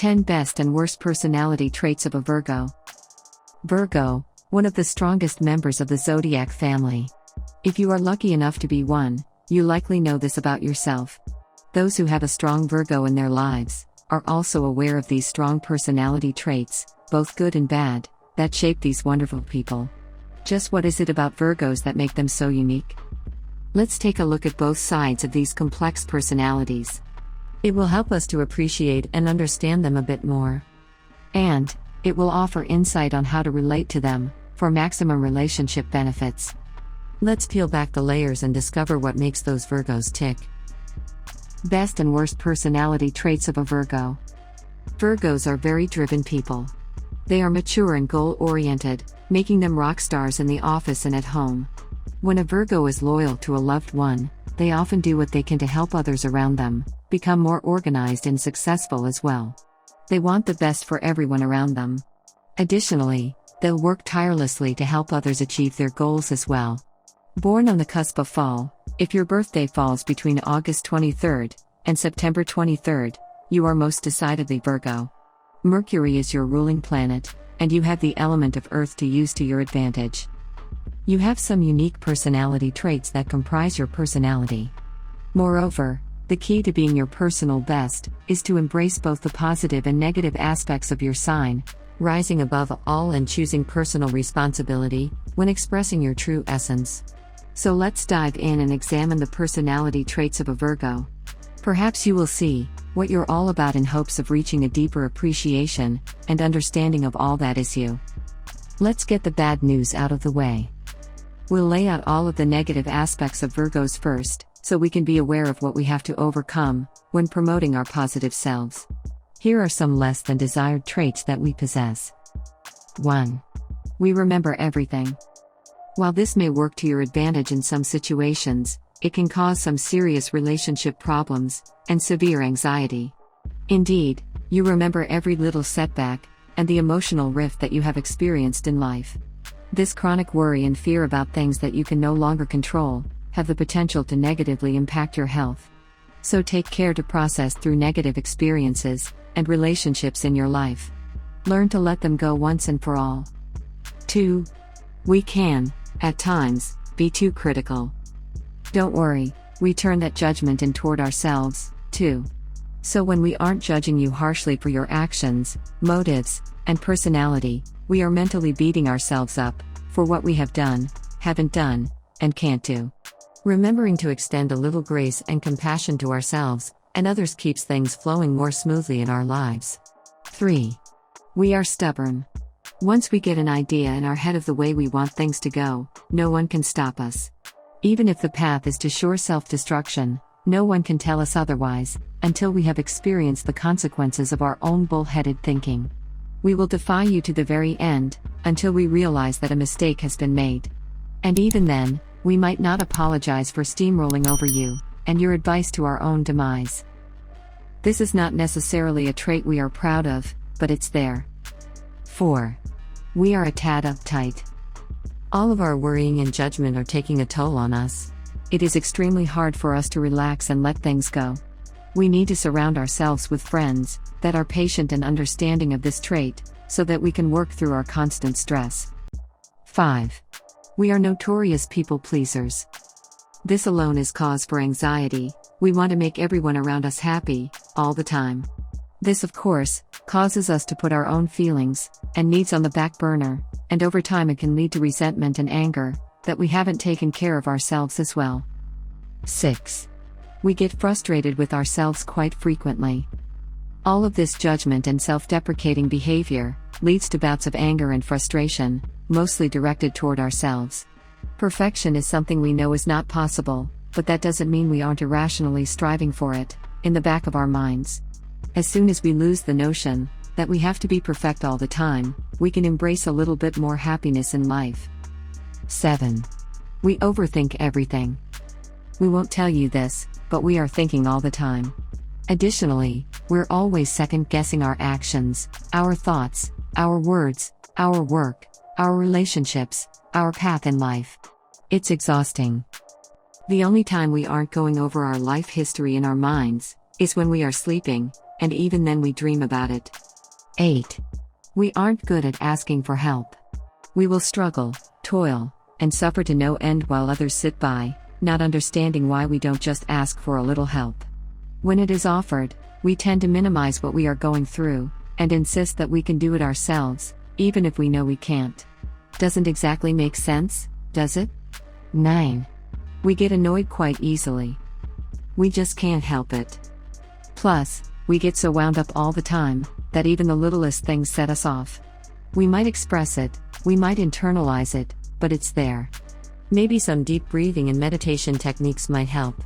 10 Best and Worst Personality Traits of a Virgo. Virgo, one of the strongest members of the zodiac family. If you are lucky enough to be one, you likely know this about yourself. Those who have a strong Virgo in their lives are also aware of these strong personality traits, both good and bad, that shape these wonderful people. Just what is it about Virgos that make them so unique? Let's take a look at both sides of these complex personalities. It will help us to appreciate and understand them a bit more. And it will offer insight on how to relate to them for maximum relationship benefits. Let's peel back the layers and discover what makes those Virgos tick. Best and worst personality traits of a Virgo. Virgos are very driven people. They are mature and goal-oriented, making them rock stars in the office and at home. When a Virgo is loyal to a loved one, they often do what they can to help others around them become more organized and successful as well. They want the best for everyone around them. Additionally, they'll work tirelessly to help others achieve their goals as well. Born on the cusp of fall, if your birthday falls between August 23rd and September 23rd, you are most decidedly Virgo. Mercury is your ruling planet, and you have the element of Earth to use to your advantage. You have some unique personality traits that comprise your personality. Moreover, the key to being your personal best is to embrace both the positive and negative aspects of your sign, rising above all and choosing personal responsibility when expressing your true essence. So let's dive in and examine the personality traits of a Virgo. Perhaps you will see what you're all about in hopes of reaching a deeper appreciation and understanding of all that is you. Let's get the bad news out of the way. We'll lay out all of the negative aspects of Virgos first, so we can be aware of what we have to overcome when promoting our positive selves. Here are some less than desired traits that we possess. 1. We remember everything. While this may work to your advantage in some situations, it can cause some serious relationship problems and severe anxiety. Indeed, you remember every little setback and the emotional rift that you have experienced in life. This chronic worry and fear about things that you can no longer control have the potential to negatively impact your health. So take care to process through negative experiences and relationships in your life. Learn to let them go once and for all. 2. We can, at times, be too critical. Don't worry, we turn that judgment in toward ourselves, too. So when we aren't judging you harshly for your actions, motives, and personality, we are mentally beating ourselves up for what we have done, haven't done, and can't do. Remembering to extend a little grace and compassion to ourselves and others keeps things flowing more smoothly in our lives. 3. We are stubborn. Once we get an idea in our head of the way we want things to go, no one can stop us. Even if the path is to sure self-destruction, no one can tell us otherwise, until we have experienced the consequences of our own bull-headed thinking. We will defy you to the very end, until we realize that a mistake has been made. And even then, we might not apologize for steamrolling over you and your advice to our own demise. This is not necessarily a trait we are proud of, but it's there. 4. We are a tad uptight. All of our worrying and judgment are taking a toll on us. It is extremely hard for us to relax and let things go. We need to surround ourselves with friends that are patient and understanding of this trait, so that we can work through our constant stress. 5. We are notorious people pleasers. This alone is cause for anxiety. We want to make everyone around us happy, all the time. This, of course, causes us to put our own feelings and needs on the back burner, and over time it can lead to resentment and anger that we haven't taken care of ourselves as well. 6. We get frustrated with ourselves quite frequently. All of this judgment and self-deprecating behavior leads to bouts of anger and frustration, mostly directed toward ourselves. Perfection is something we know is not possible, but that doesn't mean we aren't irrationally striving for it, in the back of our minds. As soon as we lose the notion that we have to be perfect all the time, we can embrace a little bit more happiness in life. 7. We overthink everything. We won't tell you this, but we are thinking all the time. Additionally, we're always second-guessing our actions, our thoughts, our words, our work, our relationships, our path in life. It's exhausting. The only time we aren't going over our life history in our minds is when we are sleeping, and even then we dream about it. 8. We aren't good at asking for help. We will struggle, toil, and suffer to no end while others sit by, not understanding why we don't just ask for a little help. When it is offered, we tend to minimize what we are going through, and insist that we can do it ourselves, even if we know we can't. Doesn't exactly make sense, does it? 9. We get annoyed quite easily. We just can't help it. Plus, we get so wound up all the time, that even the littlest things set us off. We might express it, we might internalize it, but it's there. Maybe some deep breathing and meditation techniques might help.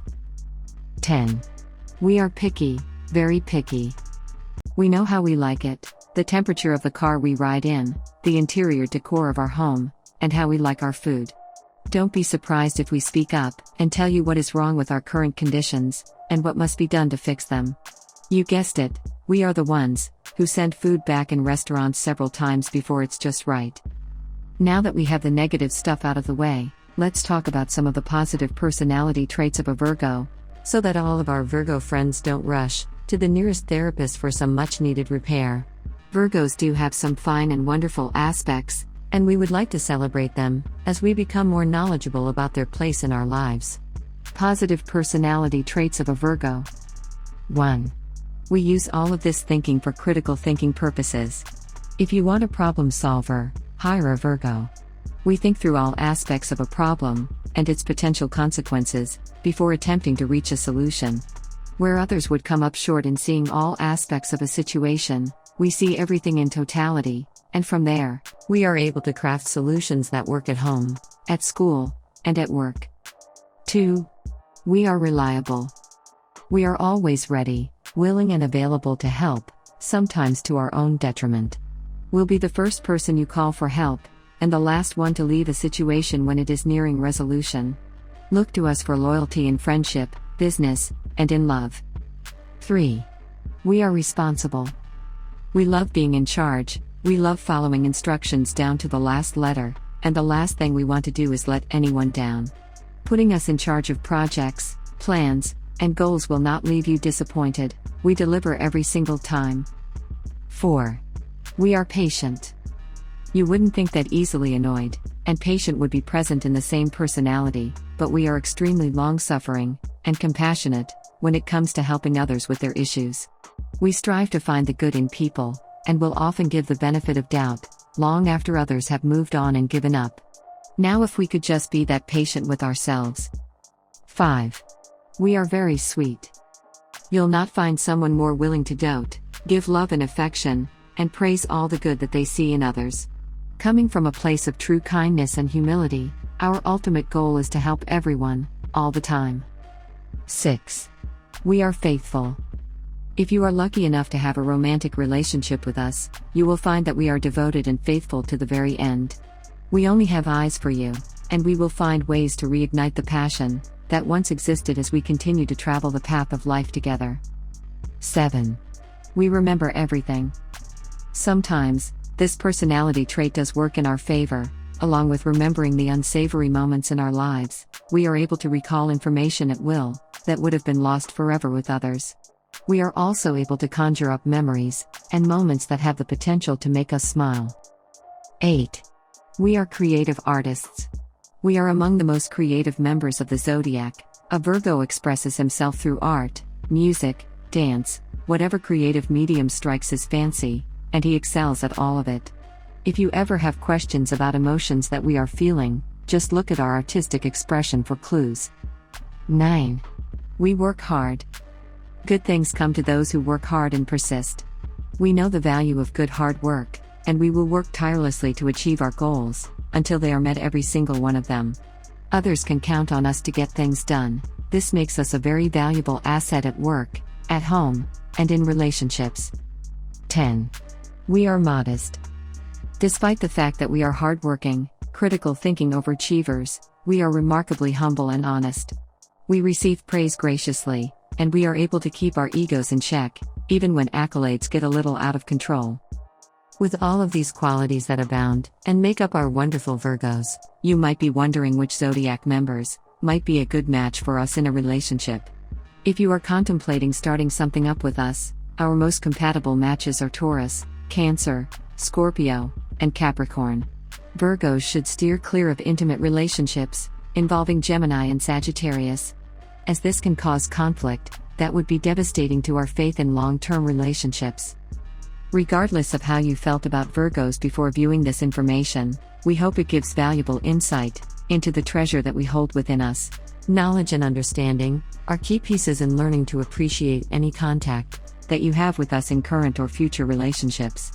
10. We are picky, very picky. We know how we like it, the temperature of the car we ride in, the interior decor of our home, and how we like our food. Don't be surprised if we speak up and tell you what is wrong with our current conditions, and what must be done to fix them. You guessed it, we are the ones who send food back in restaurants several times before it's just right. Now that we have the negative stuff out of the way, let's talk about some of the positive personality traits of a Virgo, so that all of our Virgo friends don't rush to the nearest therapist for some much-needed repair. Virgos do have some fine and wonderful aspects, and we would like to celebrate them as we become more knowledgeable about their place in our lives. Positive personality traits of a Virgo. 1. We use all of this thinking for critical thinking purposes. If you want a problem solver, hire a Virgo. We think through all aspects of a problem and its potential consequences before attempting to reach a solution. Where others would come up short in seeing all aspects of a situation, we see everything in totality, and from there, we are able to craft solutions that work at home, at school, and at work. 2. We are reliable. We are always ready, willing and available to help, sometimes to our own detriment. We'll be the first person you call for help, and the last one to leave a situation when it is nearing resolution. Look to us for loyalty in friendship, business, and in love. 3. We are responsible. We love being in charge, we love following instructions down to the last letter, and the last thing we want to do is let anyone down. Putting us in charge of projects, plans, and goals will not leave you disappointed, we deliver every single time. 4. We are patient. You wouldn't think that easily annoyed and patient would be present in the same personality, but we are extremely long-suffering and compassionate when it comes to helping others with their issues. We strive to find the good in people, and will often give the benefit of doubt, long after others have moved on and given up. Now if we could just be that patient with ourselves. 5. We are very sweet. You'll not find someone more willing to dote, give love and affection, and praise all the good that they see in others. Coming from a place of true kindness and humility, our ultimate goal is to help everyone, all the time. 6. We are faithful. If you are lucky enough to have a romantic relationship with us, you will find that we are devoted and faithful to the very end. We only have eyes for you, and we will find ways to reignite the passion that once existed as we continue to travel the path of life together. 7. We remember everything. Sometimes, this personality trait does work in our favor. Along with remembering the unsavory moments in our lives, we are able to recall information at will that would have been lost forever with others. We are also able to conjure up memories and moments that have the potential to make us smile. 8. We are creative artists. We are among the most creative members of the zodiac. A Virgo expresses himself through art, music, dance, whatever creative medium strikes his fancy, and he excels at all of it. If you ever have questions about emotions that we are feeling, just look at our artistic expression for clues. 9. We work hard. Good things come to those who work hard and persist. We know the value of good hard work, and we will work tirelessly to achieve our goals, until they are met, every single one of them. Others can count on us to get things done. This makes us a very valuable asset at work, at home, and in relationships. 10. We are modest. Despite the fact that we are hardworking, critical thinking overachievers, we are remarkably humble and honest. We receive praise graciously, and we are able to keep our egos in check, even when accolades get a little out of control. With all of these qualities that abound and make up our wonderful Virgos, you might be wondering which zodiac members might be a good match for us in a relationship. If you are contemplating starting something up with us, Our most compatible matches are Taurus, Cancer, Scorpio, and Capricorn. Virgos should steer clear of intimate relationships involving Gemini and Sagittarius, as this can cause conflict that would be devastating to our faith in long-term relationships. Regardless of how you felt about Virgos before viewing this information, we hope it gives valuable insight into the treasure that we hold within us. Knowledge and understanding are key pieces in learning to appreciate any contact that you have with us in current or future relationships.